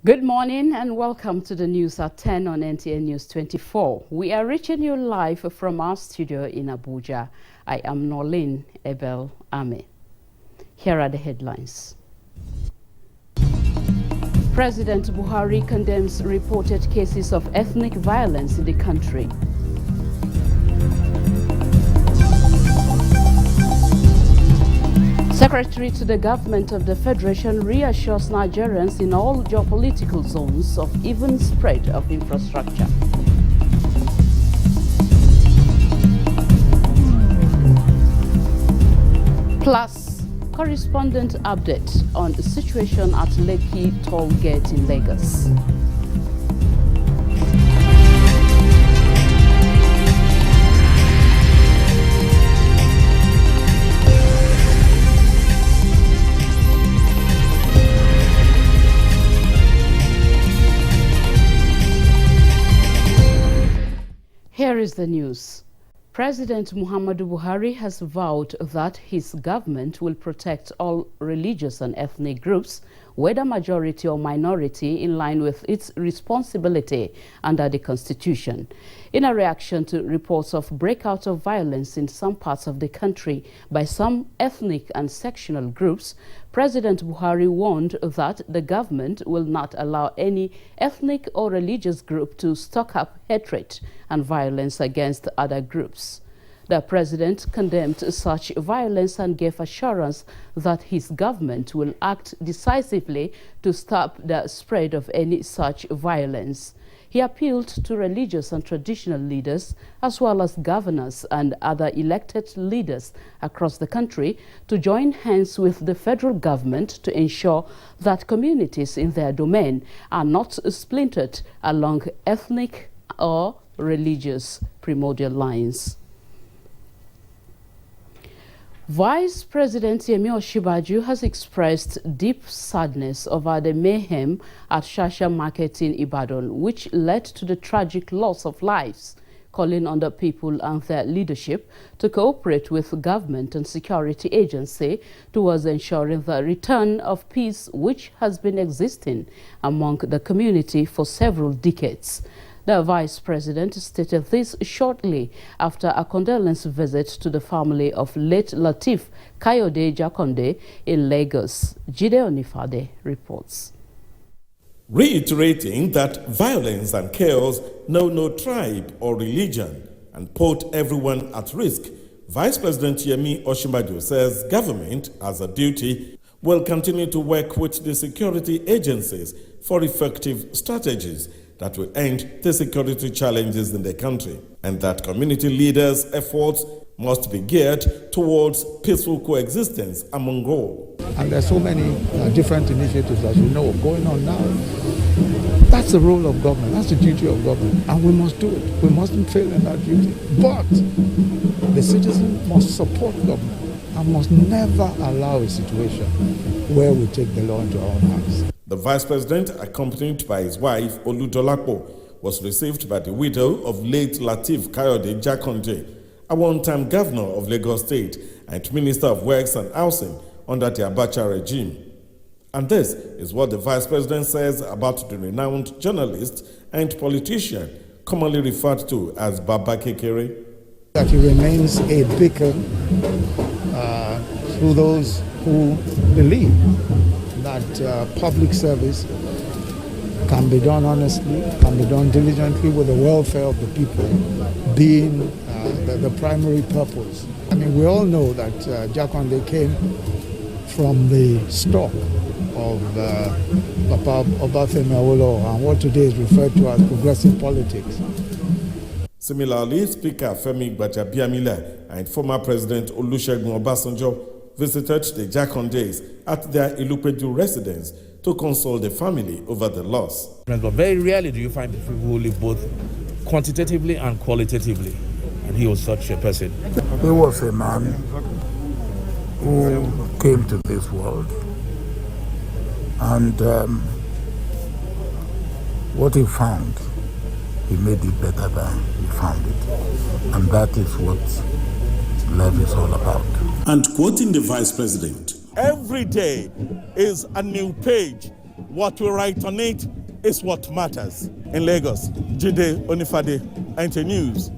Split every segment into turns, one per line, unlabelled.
Good morning and welcome to the news at 10 on NTA News 24. We are reaching you live from our studio in Abuja. I am Norlin Ebel Ame. Here are the headlines. President Buhari condemns reported cases of ethnic violence in the country. Secretary to the Government of the Federation reassures Nigerians in all geopolitical zones of even spread of infrastructure. Plus, correspondent update on the situation at Lekki Toll Gate in Lagos. Here is the news. President Muhammadu Buhari has vowed that his government will protect all religious and ethnic groups, whether majority or minority, in line with its responsibility under the Constitution. In a reaction to reports of breakout of violence in some parts of the country by some ethnic and sectional groups, President Buhari warned that the government will not allow any ethnic or religious group to stoke up hatred and violence against other groups. The president condemned such violence and gave assurance that his government will act decisively to stop the spread of any such violence. He appealed to religious and traditional leaders, as well as governors and other elected leaders across the country, to join hands with the federal government to ensure that communities in their domain are not splintered along ethnic or religious primordial lines. Vice President Yemi Osinbajo has expressed deep sadness over the mayhem at Shasha Market in Ibadan, which led to the tragic loss of lives, calling on the people and their leadership to cooperate with government and security agency towards ensuring the return of peace which has been existing among the community for several decades. The Vice President stated this shortly after a condolence visit to the family of late Lateef Kayode Jakonde in Lagos. Jide Onifade reports.
Reiterating that violence and chaos know no tribe or religion and put everyone at risk, Vice President Yemi Osinbajo says government, as a duty, will continue to work with the security agencies for effective strategies that will end the security challenges in the country, and that community leaders' efforts must be geared towards peaceful coexistence among all.
And there are so many different initiatives, as you know, going on now. That's the role of government, that's the duty of government, and we must do it. We mustn't fail in that duty. But the citizen must support government and must never allow a situation where we take the law into our own hands.
The Vice President, accompanied by his wife, Oludolapo, was received by the widow of late Lateef Kayode Jakonde, a one-time governor of Lagos State and Minister of Works and Housing under the Abuja regime. And this is what the Vice President says about the renowned journalist and politician, commonly referred to as Baba Kekere.
That he remains a beacon to those who believe that public service can be done honestly, can be done diligently, with the welfare of the people being the primary purpose. I mean, we all know that Jakonde came from the stock of Papa Obafemi Awolowo and what today is referred to as progressive politics.
Similarly, Speaker Femi Gbajabiamila and former President Olusegun Obasanjo visited the Jakondes at their Ilupeju residence to console the family over the loss.
But very rarely do you find people who live both quantitatively and qualitatively, and he was such a person.
He was a man who came to this world, and what he found, he made it better than he found it, and that is what life is all about.
And quoting the Vice President, every day is a new page What we write on it is what matters. In Lagos, Jide Onifade, NTA News.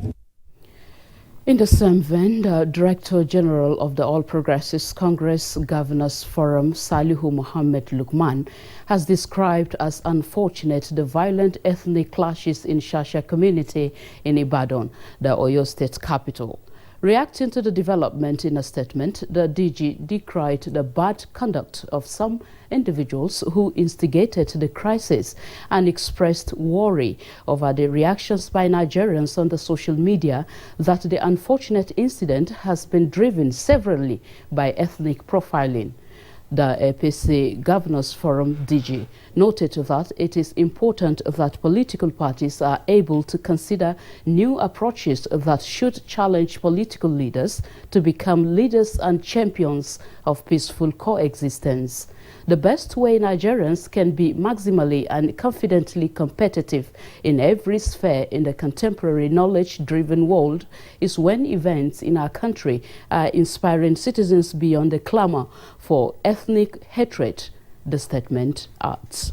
In the same vein, the Director General of the All Progressives Congress Governors Forum, Salihu Mohammed Lukman, has described as unfortunate the violent ethnic clashes in Shasha community in Ibadan, the Oyo State capital. Reacting to the development in a statement, the DG decried the bad conduct of some individuals who instigated the crisis and expressed worry over the reactions by Nigerians on the social media that the unfortunate incident has been driven severally by ethnic profiling. The APC Governors Forum DG noted that it is important that political parties are able to consider new approaches that should challenge political leaders to become leaders and champions of peaceful coexistence. The best way Nigerians can be maximally and confidently competitive in every sphere in the contemporary knowledge-driven world is when events in our country are inspiring citizens beyond the clamor for ethnic hatred, the statement adds.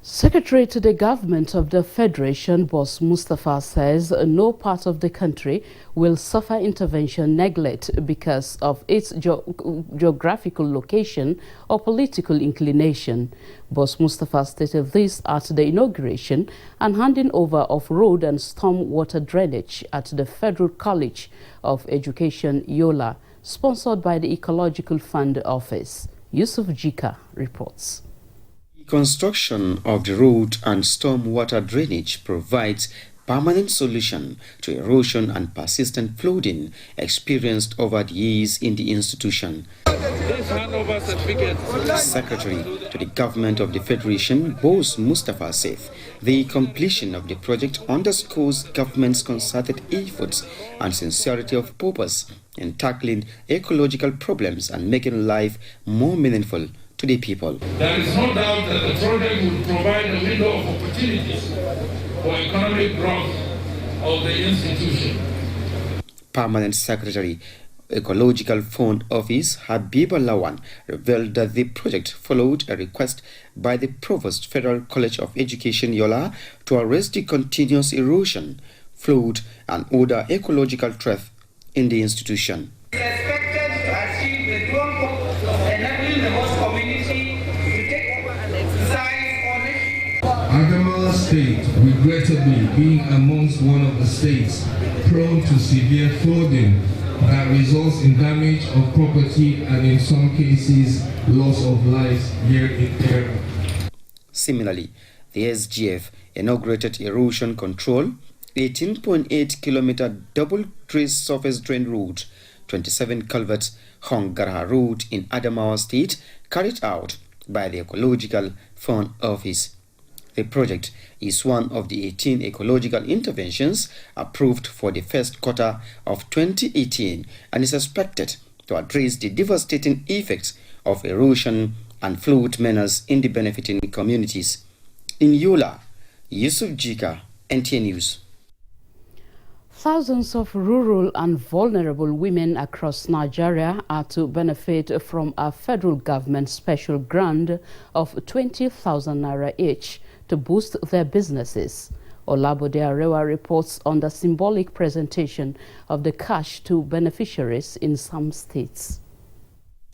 Secretary to the Government of the Federation, Boss Mustafa, says no part of the country will suffer intervention neglect because of its geographical location or political inclination. Boss Mustafa stated this at the inauguration and handing over of road and storm water drainage at the Federal College of Education, Yola, sponsored by the Ecological Fund Office. Yusuf Jika reports.
Construction of the road and storm water drainage provides permanent solution to erosion and persistent flooding experienced over the years in the institution. Secretary to the Government of the Federation, Boss Mustafa, said the completion of the project underscores government's concerted efforts and sincerity of purpose in tackling ecological problems and making life more meaningful to the people.
There is no doubt that the project will provide a window of opportunities for economic growth of the institution.
Permanent Secretary, Ecological Fund Office, Habib Lawan, revealed that the project followed a request by the Provost Federal College of Education, Yola, to arrest the continuous erosion, flood, and other ecological threats in the institution.
Adamawa State, regrettably, being amongst one of the states prone to severe flooding that results in damage of property and in some cases loss of lives year in year.
Similarly, the SGF inaugurated erosion control, 18.8 kilometer double trace surface drain road, 27 culverts Hongaraha Road in Adamawa State, carried out by the Ecological Fund Office. The project is one of the 18 ecological interventions approved for the first quarter of 2018 and is expected to address the devastating effects of erosion and flood menace in the benefiting communities. In Yola, Yusuf Jika, NTA News.
Thousands of rural and vulnerable women across Nigeria are to benefit from a federal government special grant of 20,000 naira each to boost their businesses. Olabode Arewa reports on the symbolic presentation of the cash to beneficiaries in some states.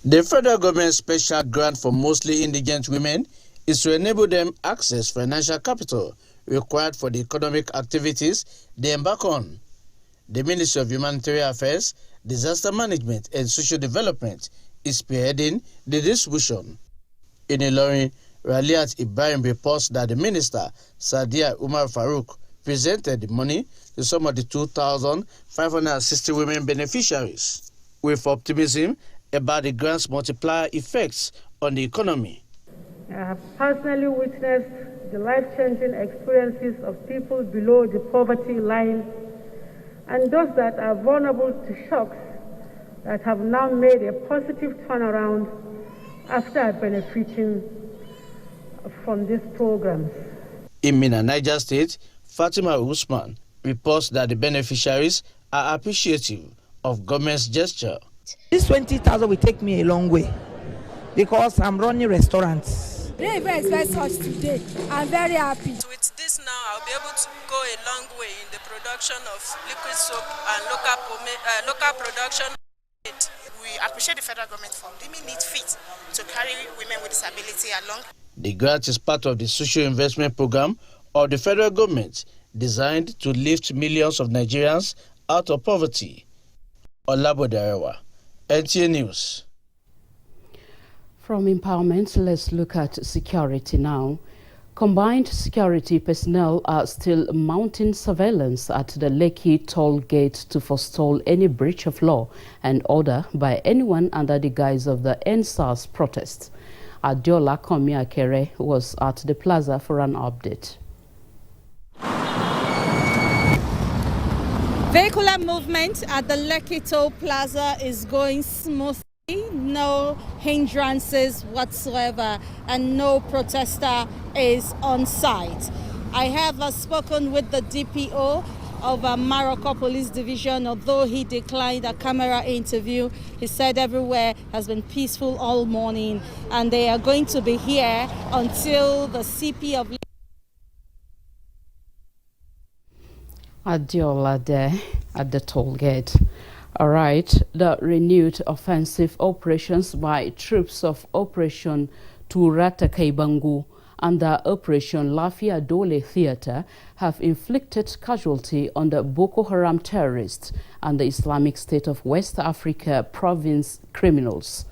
The federal government's special grant for mostly indigent women is to enable them access financial capital required for the economic activities they embark on. The Ministry of Humanitarian Affairs, Disaster Management and Social Development is spearheading the distribution. In Ilorin, Raliat Ibrahim reports that the Minister, Sadia Umar Farouk, presented the money to some of the 2,560 women beneficiaries, with optimism about the grant's multiplier effects on the economy.
I have personally witnessed the life-changing experiences of people below the poverty line and those that are vulnerable to shocks that have now made a positive turnaround after benefiting from these programs.
In Minna, Niger State, Fatima Usman reports that the beneficiaries are appreciative of government's gesture.
This 20,000 will take me a long way because I'm running restaurants.
They invest us today. I'm very happy.
With this now, I'll be able to go a long way in the production of liquid soap and local production.
We appreciate the federal government for deeming it fit to carry women with disability along.
The grant is part of the social investment program of the federal government designed to lift millions of Nigerians out of poverty. Olabodarewa, NTA News.
From empowerment, let's look at security now. Combined security personnel are still mounting surveillance at the Lekki toll gate to forestall any breach of law and order by anyone under the guise of the NSAS protest. Adiola Komiakere was at the plaza for an update.
Vehicular movement at the Lekki toll plaza is going smoothly. No hindrances whatsoever, and no protester is on site. I have spoken with the DPO of Maroko Police Division. Although he declined a camera interview, he said everywhere has been peaceful all morning, and they are going to be here until the CP of
Adiola there at the toll gate. All right, the renewed offensive operations by troops of Operation Turata Kaibangu under Operation Lafia Dole Theater have inflicted casualty on the Boko Haram terrorists and the Islamic State of West Africa province criminals.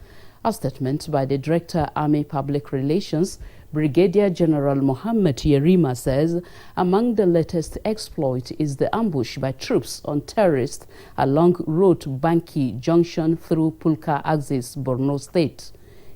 A statement by the Director, Army Public Relations, Brigadier General Mohammed Yerima says among the latest exploit is the ambush by troops on terrorists along Road Banki Junction through Pulka Axis, Borno State.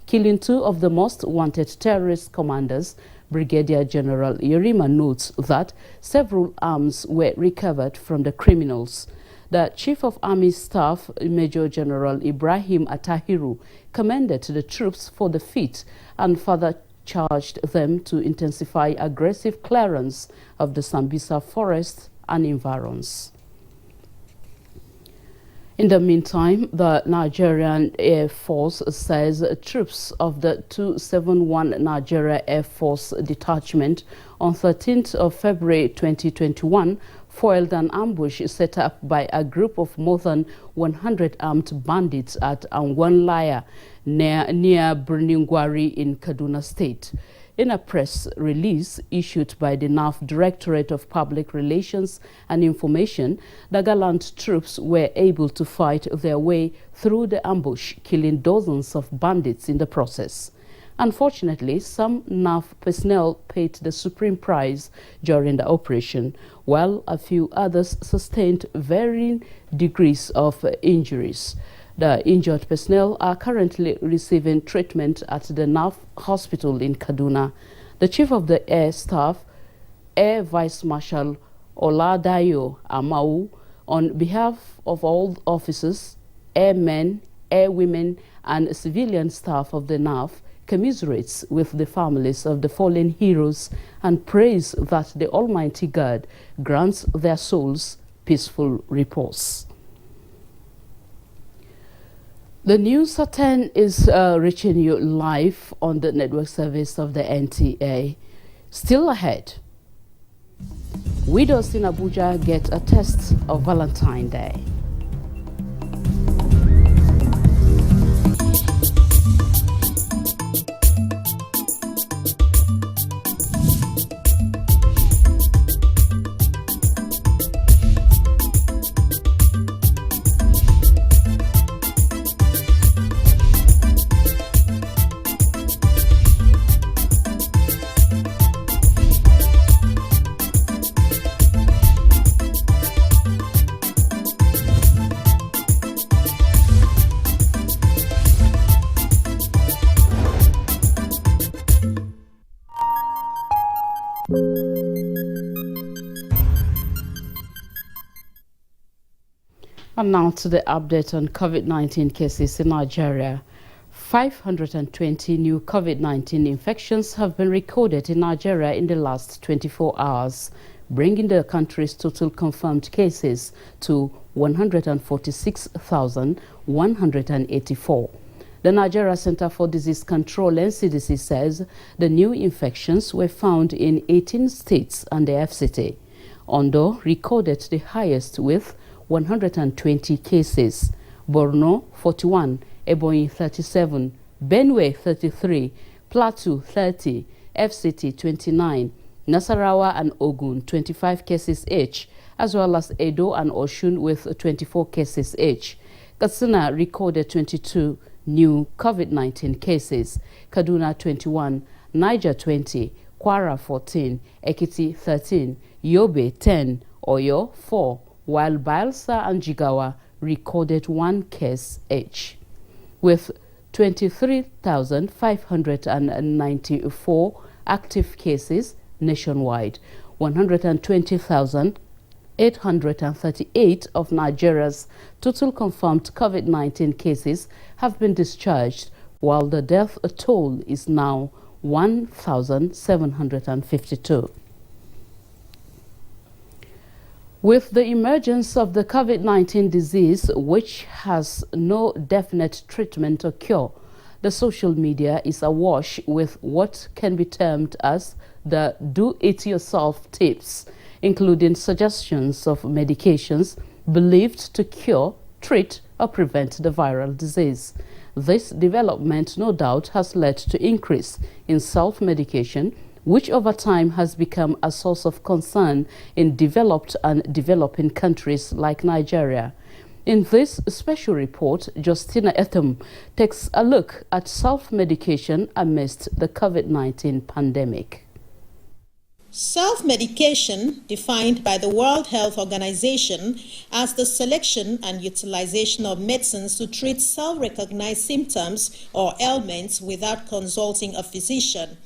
Killing two of the most wanted terrorist commanders, Brigadier General Yerima notes that several arms were recovered from the criminals. The Chief of Army Staff, Major General Ibrahim Atahiru, commended the troops for the feat and further charged them to intensify aggressive clearance of the Sambisa forest and environs. In the meantime, the Nigerian Air Force says troops of the 271 Nigeria Air Force Detachment on 13th of February 2021 foiled an ambush set up by a group of more than 100 armed bandits at Angwanlaya near Bruningwari in Kaduna State. In a press release issued by the NAF Directorate of Public Relations and Information, the gallant troops were able to fight their way through the ambush, killing dozens of bandits in the process. Unfortunately, some NAF personnel paid the supreme price during the operation, while a few others sustained varying degrees of injuries. The injured personnel are currently receiving treatment at the NAF hospital in Kaduna. The Chief of the Air Staff, Air Vice Marshal Oladayo Amau, on behalf of all officers, airmen, airwomen, and civilian staff of the NAF, commiserates with the families of the fallen heroes and prays that the Almighty God grants their souls peaceful repose. The news at 10 is reaching you live on the network service of the NTA. Still ahead, widows in Abuja get a test of Valentine's Day. And now to the update on COVID-19 cases in Nigeria. 520 new COVID-19 infections have been recorded in Nigeria in the last 24 hours, bringing the country's total confirmed cases to 146,184. The Nigeria Center for Disease Control (NCDC) says the new infections were found in 18 states and the FCT. Ondo recorded the highest with 120 cases, Borno 41, Ebonyi 37, Benue 33, Plateau 30, FCT 29, Nasarawa and Ogun 25 cases each, as well as Edo and Osun with 24 cases each. Katsina recorded 22 new COVID-19 cases, Kaduna 21, Niger 20, Kwara 14, Ekiti 13, Yobe 10, Oyo 4, while Bayelsa and Jigawa recorded 1 case each. With 23,594 active cases nationwide, 120,838 of Nigeria's total confirmed COVID-19 cases have been discharged, while the death toll is now 1,752. With the emergence of the COVID-19 disease, which has no definite treatment or cure, the social media is awash with what can be termed as the do-it-yourself tips, including suggestions of medications believed to cure, treat, or prevent the viral disease. This development, no doubt, has led to increase in self-medication, which over time has become a source of concern in developed and developing countries like Nigeria. In this special report, Justina Etham takes a look at self-medication amidst the COVID-19 pandemic.
Self-medication, defined by the World Health Organization as the selection and utilization of medicines to treat self-recognized symptoms or ailments without consulting a physician,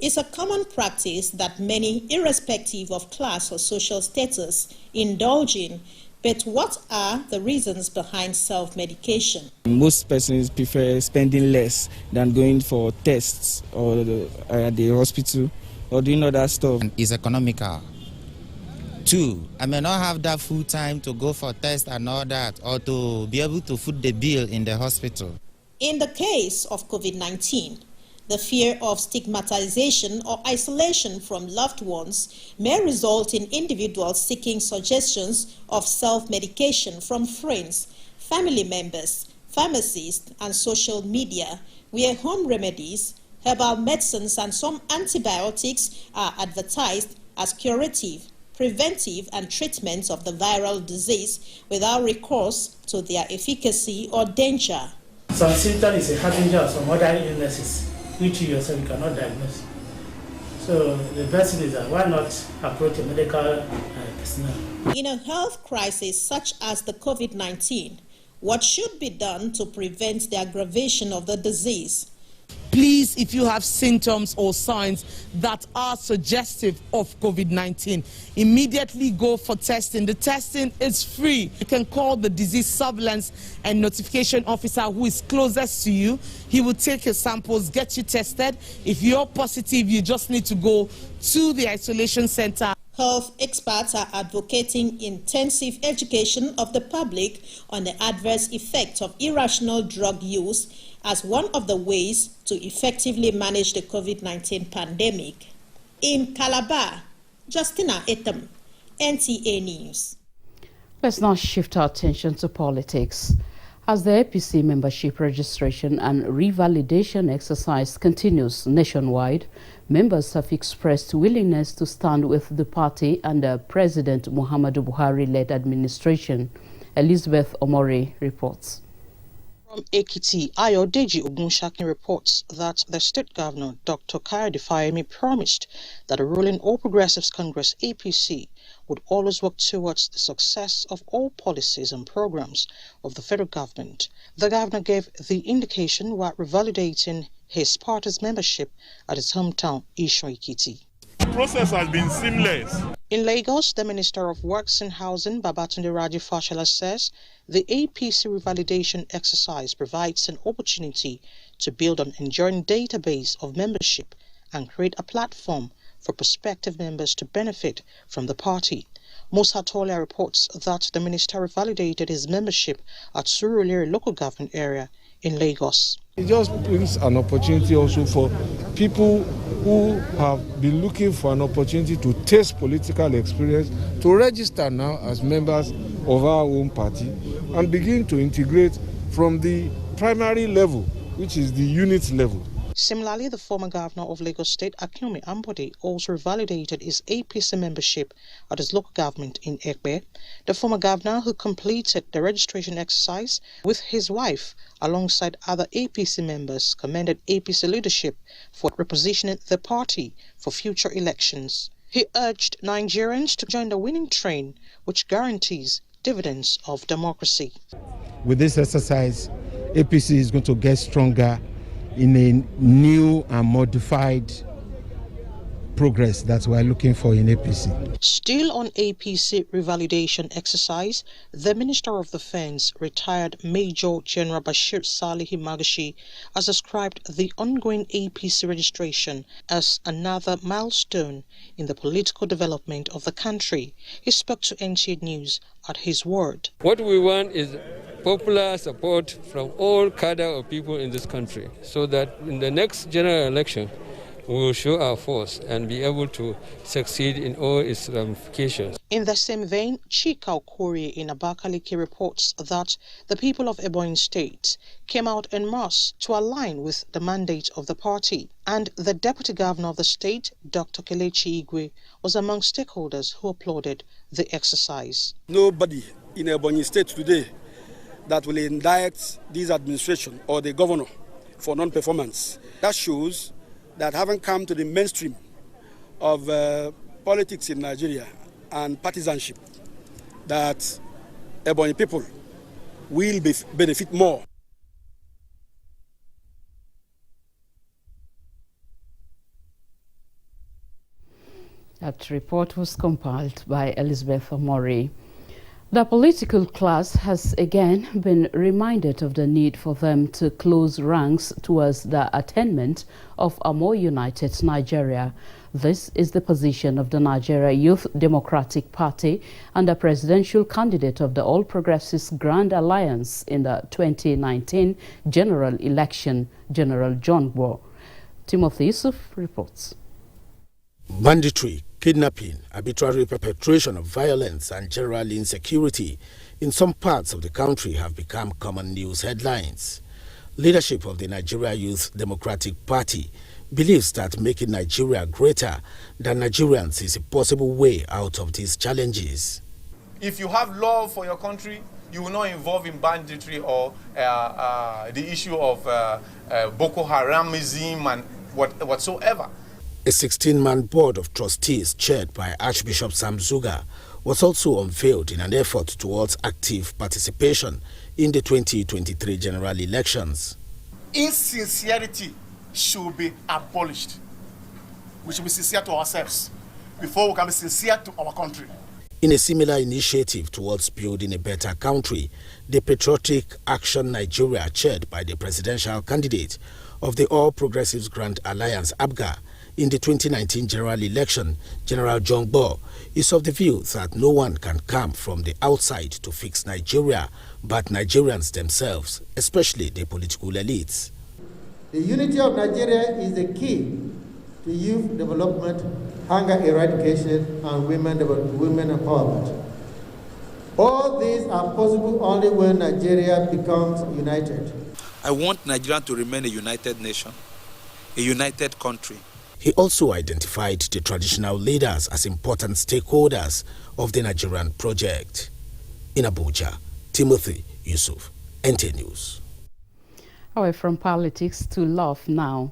is a common practice that many, irrespective of class or social status, indulge in. But what are the reasons behind self-medication?
Most persons prefer spending less than going for tests or at the hospital or doing other stuff.
It's economical. 2, I may not have that full time to go for tests and all that, or to be able to foot the bill in the hospital.
In the case of COVID-19, the fear of stigmatization or isolation from loved ones may result in individuals seeking suggestions of self-medication from friends, family members, pharmacists, and social media, where home remedies, herbal medicines, and some antibiotics are advertised as curative, preventive, and treatment of the viral disease without recourse to their efficacy or danger.
Some symptoms is a harbinger of some other illnesses which you yourself cannot diagnose. So the best thing is that why not approach a medical personnel?
In a health crisis such as the COVID-19, what should be done to prevent the aggravation of the disease?
Please, if you have symptoms or signs that are suggestive of COVID-19, immediately go for testing. The testing is free. You can call the disease surveillance and notification officer who is closest to you. He will take your samples, get you tested. If you're positive, you just need to go to the isolation center.
Health experts are advocating intensive education of the public on the adverse effects of irrational drug use as one of the ways to effectively manage the COVID-19 pandemic. In Calabar, Justina Etham, NTA News.
Let's now shift our attention to politics. As the APC membership registration and revalidation exercise continues nationwide, members have expressed willingness to stand with the party under President Muhammadu Buhari-led administration. Elizabeth Omori reports.
From Ekiti, Ayodeji Ogunshakin reports that the state governor, Dr. Kayode Fayemi, promised that the ruling All Progressives Congress APC would always work towards the success of all policies and programs of the federal government. The governor gave the indication while revalidating his party's membership at his hometown, Isho Ekiti.
The process has been seamless.
In Lagos, the Minister of Works and Housing, Babatunde Raji Fashola, says the APC revalidation exercise provides an opportunity to build an enduring database of membership and create a platform for prospective members to benefit from the party. Musa Tolia reports that the minister validated his membership at Surulere local government area in Lagos.
It just brings an opportunity also for people who have been looking for an opportunity to taste political experience to register now as members of our own party and begin to integrate from the primary level, which is the unit level.
Similarly, the former governor of Lagos State, Akinwumi Ambode, also validated his APC membership at his local government in Ekpe. The former governor, who completed the registration exercise with his wife alongside other APC members, commended APC leadership for repositioning the party for future elections. He urged Nigerians to join the winning train, which guarantees dividends of democracy.
With this exercise, APC is going to get stronger in a new and modified progress that we're looking for in APC.
Still on APC revalidation exercise, the Minister of Defense, retired Major General Bashir Salihi Magashi, has described the ongoing APC registration as another milestone in the political development of the country. He spoke to NTA News at his word.
What we want is popular support from all cadre of people in this country, so that in the next general election, we will show our force and be able to succeed in all its ramifications.
In the same vein, Chika Okorie in Abakaliki reports that the people of Ebonyi State came out en masse to align with the mandate of the party, and the deputy governor of the state, Dr. Kelechi Igwe, was among stakeholders who applauded the exercise.
Nobody in Ebonyi State today that will indict this administration or the governor for non-performance. That shows that haven't come to the mainstream of politics in Nigeria and partisanship, that Ebonyi people will benefit more.
That report was compiled by Elizabeth Omori. The political class has again been reminded of the need for them to close ranks towards the attainment of a more united Nigeria. This is the position of the Nigeria Youth Democratic Party and the presidential candidate of the All Progressives Grand Alliance in the 2019 general election, General John Gwo. Timothy Yusuf reports.
Banditry, kidnapping, arbitrary perpetration of violence and general insecurity in some parts of the country have become common news headlines. Leadership of the Nigeria Youth Democratic Party believes that making Nigeria greater than Nigerians is a possible way out of these challenges.
If you have love for your country, you will not involve in banditry or the issue of Boko Haramism and whatsoever.
A 16-man board of trustees chaired by Archbishop Sam Zuga was also unveiled in an effort towards active participation in the 2023 general elections.
Insincerity should be abolished. We should be sincere to ourselves before we can be sincere to our country.
In a similar initiative towards building a better country, the Patriotic Action Nigeria, chaired by the presidential candidate of the All Progressives Grand Alliance, ABGA, in the 2019 general election, General John Gwo, is of the view that no one can come from the outside to fix Nigeria, but Nigerians themselves, especially the political elites.
The unity of Nigeria is the key to youth development, hunger eradication, and women empowerment. All these are possible only when Nigeria becomes united.
I want Nigeria to remain a united nation, a united country.
He also identified the traditional leaders as important stakeholders of the Nigerian project. In Abuja, Timothy Yusuf, NTA News.
Away from politics to love now.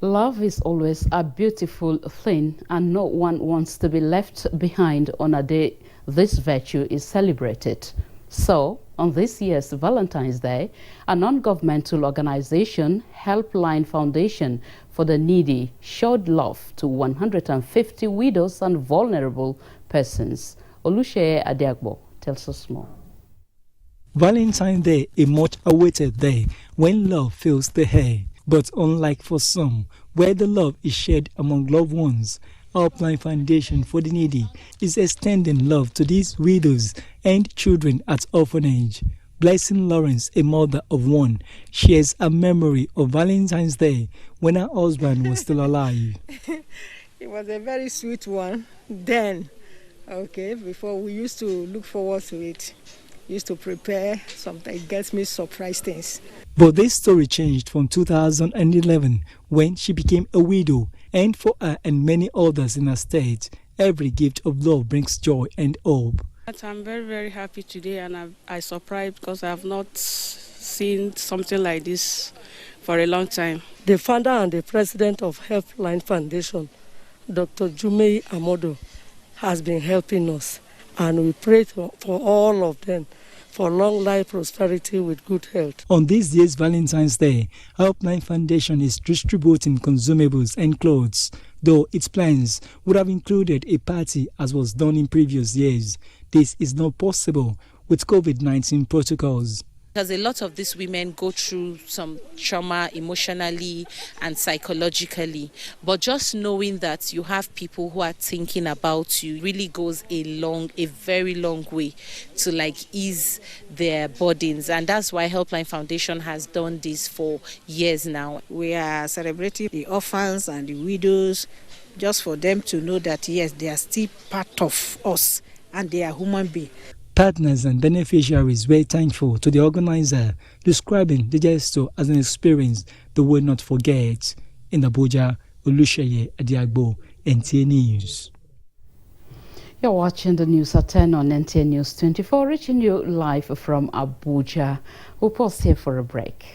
Love is always a beautiful thing, and no one wants to be left behind on a day this virtue is celebrated. So, on this year's Valentine's Day, a non-governmental organization, Helpline Foundation for the Needy, showed love to 150 widows and vulnerable persons. Olusheye Adiagbo tells us more.
Valentine's Day, a much-awaited day when love fills the air. But unlike for some, where the love is shared among loved ones, Helpline Foundation for the Needy is extending love to these widows and children at orphanage. Blessing Lawrence, a mother of one, shares a memory of Valentine's Day when her husband was still alive.
It was a very sweet one then, okay, before we used to look forward to it. Used to prepare, sometimes it gets me surprise things.
But this story changed from 2011 when she became a widow, and for her and many others in her state, every gift of love brings joy and hope.
I'm very, very happy today, and I'm surprised because I have not seen something like this for a long time.
The founder and the president of Helpline Foundation, Dr. Jumei Amodo, has been helping us, and we pray for all of them for long life, prosperity with good health.
On this year's Valentine's Day, Helpline Foundation is distributing consumables and clothes, though its plans would have included a party as was done in previous years. This is not possible with COVID-19 protocols.
Because a lot of these women go through some trauma emotionally and psychologically. But just knowing that you have people who are thinking about you really goes a very long way to ease their burdens. And that's why Helpline Foundation has done this for years now.
We are celebrating the orphans and the widows just for them to know that, yes, they are still part of us and they are human beings.
Partners and beneficiaries were thankful to the organizer, describing the gesture as an experience they will not forget. In Abuja, Olusheye Adiagbo, NTA News.
You're watching the news at 10 on NTA News 24, reaching you live from Abuja. We'll pause here for a break.